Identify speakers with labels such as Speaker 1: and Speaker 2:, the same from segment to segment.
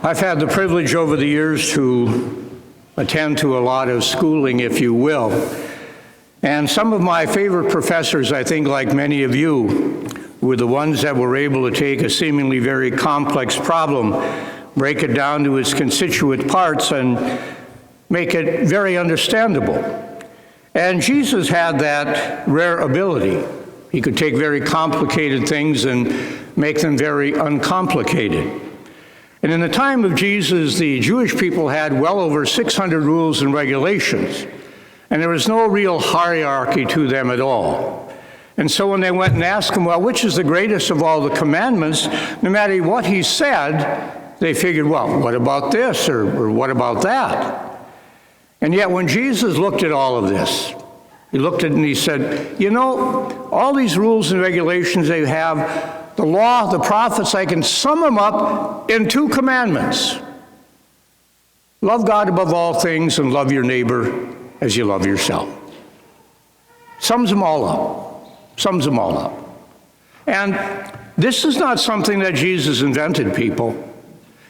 Speaker 1: I've had the privilege over the years to attend to a lot of schooling, if you will. And some of my favorite professors, I think like many of you, were the ones that were able to take a seemingly very complex problem, break it down to its constituent parts, and make it very understandable. And Jesus had that rare ability. He could take very complicated things and make them very uncomplicated. And in the time of Jesus, the Jewish people had well over 600 rules and regulations, and there was no real hierarchy to them at all. And so when they went and asked him, well, which is the greatest of all the commandments, no matter what he said, they figured, well, what about this, or what about that? And yet when Jesus looked at all of this, he looked at it and he said, you know, all these rules and regulations they have, the law, the prophets, I can sum them up in 2 commandments. Love God above all things and love your neighbor as you love yourself. Sums them all up. Sums them all up. And this is not something that Jesus invented, people.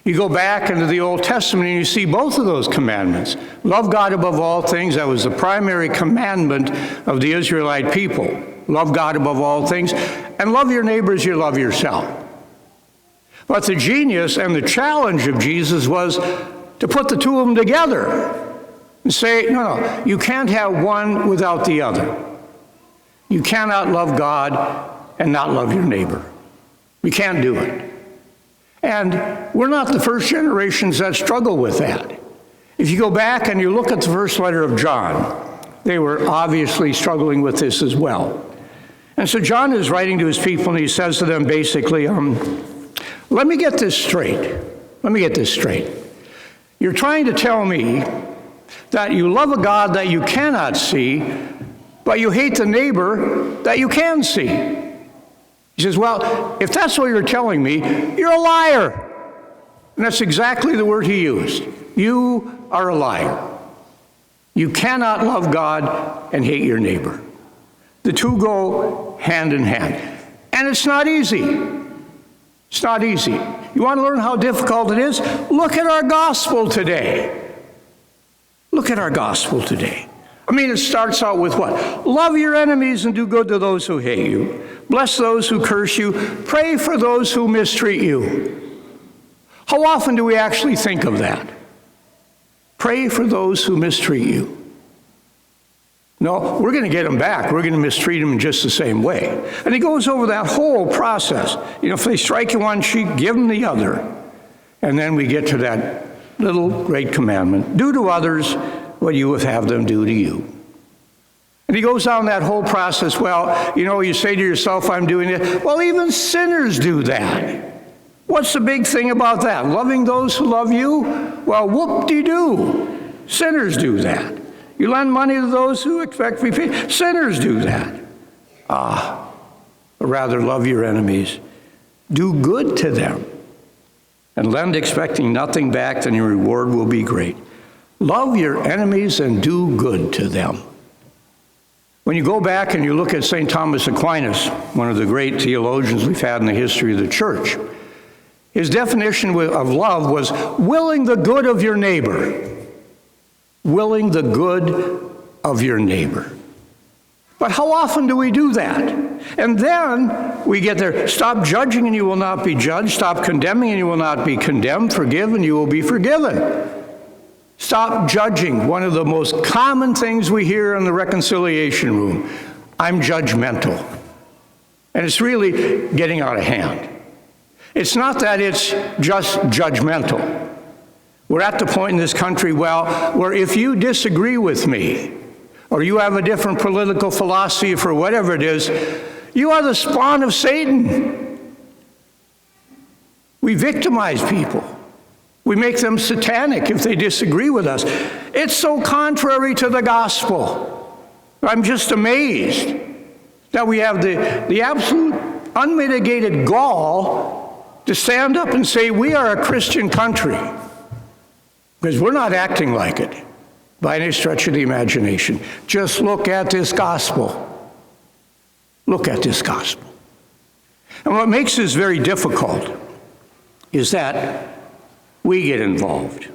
Speaker 1: You go back into the Old Testament and you see both of those commandments. Love God above all things. That was the primary commandment of the Israelite people. Love God above all things, and love your neighbor as you love yourself. But the genius and the challenge of Jesus was to put the 2 of them together and say, no, you can't have one without the other. You cannot love God and not love your neighbor. You can't do it. And we're not the first generations that struggle with that. If you go back and you look at the first letter of John, they were obviously struggling with this as well. And so John is writing to his people, and he says to them basically, let me get this straight. Let me get this straight. You're trying to tell me that you love a God that you cannot see, but you hate the neighbor that you can see. He says, well, if that's what you're telling me, you're a liar. And that's exactly the word he used. You are a liar. You cannot love God and hate your neighbor. The 2 go hand in hand. And it's not easy. It's not easy. You want to learn how difficult it is? Look at our gospel today. Look at our gospel today. I mean, it starts out with what? Love your enemies and do good to those who hate you. Bless those who curse you. Pray for those who mistreat you. How often do we actually think of that? Pray for those who mistreat you. No, we're going to get them back. We're going to mistreat them in just the same way. And he goes over that whole process. You know, if they strike you one cheek, give them the other. And then we get to that little great commandment. Do to others what you would have them do to you. And he goes down that whole process. Well, you know, you say to yourself, I'm doing it. Well, even sinners do that. What's the big thing about that? Loving those who love you? Well, whoop-de-doo. Sinners do that. You lend money to those who expect to be paid. Sinners do that. But rather love your enemies. Do good to them. And lend expecting nothing back, then your reward will be great. Love your enemies and do good to them. When you go back and you look at St. Thomas Aquinas, one of the great theologians we've had in the history of the church, his definition of love was willing the good of your neighbor. Willing the good of your neighbor. But how often do we do that? And then we get there, stop judging and you will not be judged. Stop condemning and you will not be condemned. Forgive and you will be forgiven. Stop judging. One of the most common things we hear in the reconciliation room. I'm judgmental. And it's really getting out of hand. It's not that it's just judgmental. We're at the point in this country, where if you disagree with me, or you have a different political philosophy for whatever it is, you are the spawn of Satan. We victimize people. We make them satanic if they disagree with us. It's so contrary to the gospel. I'm just amazed that we have the absolute unmitigated gall to stand up and say we are a Christian country. Because we're not acting like it by any stretch of the imagination. Just look at this gospel. Look at this gospel. And what makes this very difficult is that we get involved.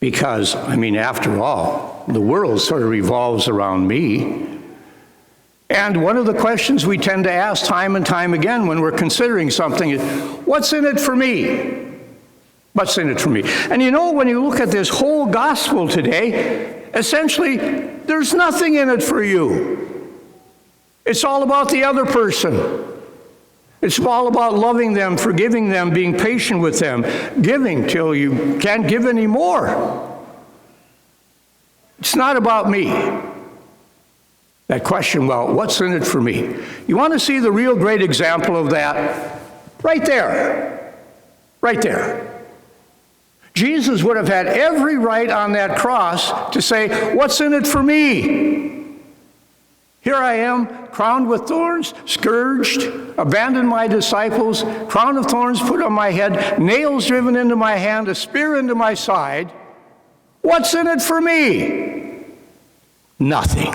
Speaker 1: Because, after all, the world sort of revolves around me. And one of the questions we tend to ask time and time again when we're considering something is, what's in it for me? What's in it for me? And when you look at this whole gospel today, essentially, there's nothing in it for you. It's all about the other person. It's all about loving them, forgiving them, being patient with them, giving till you can't give anymore. It's not about me. That question, well, what's in it for me? You want to see the real great example of that? Right there. Right there. Jesus would have had every right on that cross to say, what's in it for me? Here I am, crowned with thorns, scourged, abandoned my disciples, crown of thorns put on my head, nails driven into my hand, a spear into my side. What's in it for me? Nothing.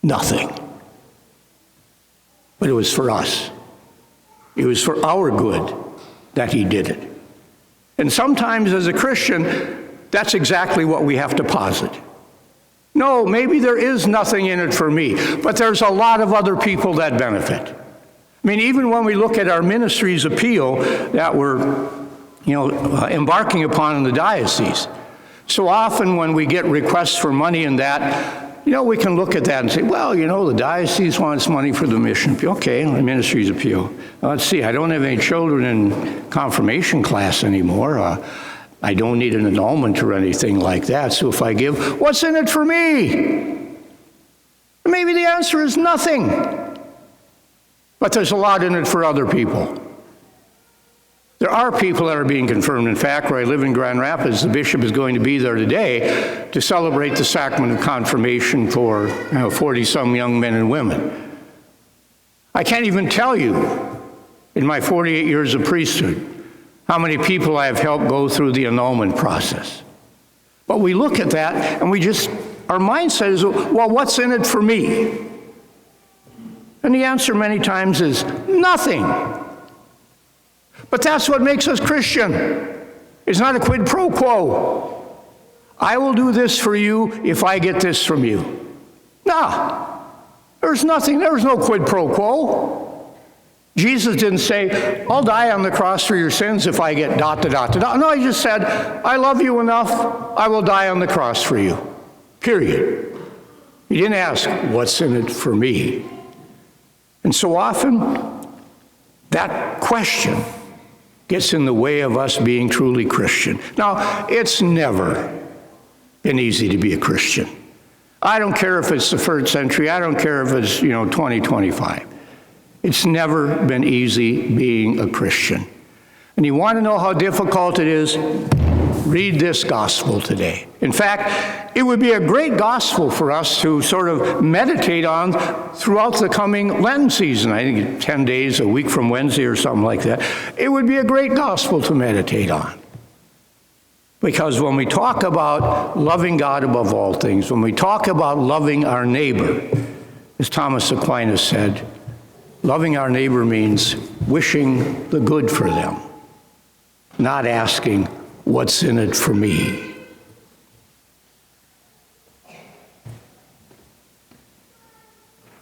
Speaker 1: Nothing. But it was for us. It was for our good that he did it. And sometimes as a Christian, that's exactly what we have to posit. No, maybe there is nothing in it for me, but there's a lot of other people that benefit. Even when we look at our ministry's appeal that we're, embarking upon in the diocese, so often when we get requests for money in that, we can look at that and say, well, the diocese wants money for the mission appeal. Okay, the ministry's appeal. Let's see, I don't have any children in confirmation class anymore. I don't need an annulment or anything like that. So if I give, what's in it for me? Maybe the answer is nothing. But there's a lot in it for other people. There are people that are being confirmed. In fact, where I live in Grand Rapids, the bishop is going to be there today to celebrate the sacrament of confirmation for 40-some young men and women. I can't even tell you, in my 48 years of priesthood, how many people I have helped go through the annulment process. But we look at that and our mindset is, well, what's in it for me? And the answer many times is nothing. But that's what makes us Christian. It's not a quid pro quo. I will do this for you if I get this from you. No, there's nothing. There was no quid pro quo. Jesus didn't say, I'll die on the cross for your sins if I get ... No, he just said, I love you enough, I will die on the cross for you. Period. He didn't ask, what's in it for me? And so often, that question gets in the way of us being truly Christian. Now, it's never been easy to be a Christian. I don't care if it's the first century. I don't care if it's, 2025. It's never been easy being a Christian. And you want to know how difficult it is? Read this gospel today. In fact, it would be a great gospel for us to sort of meditate on throughout the coming Lenten season. I think 10 days, a week from Wednesday or something like that. It would be a great gospel to meditate on. Because when we talk about loving God above all things, when we talk about loving our neighbor, as Thomas Aquinas said, loving our neighbor means wishing the good for them, not asking, what's in it for me?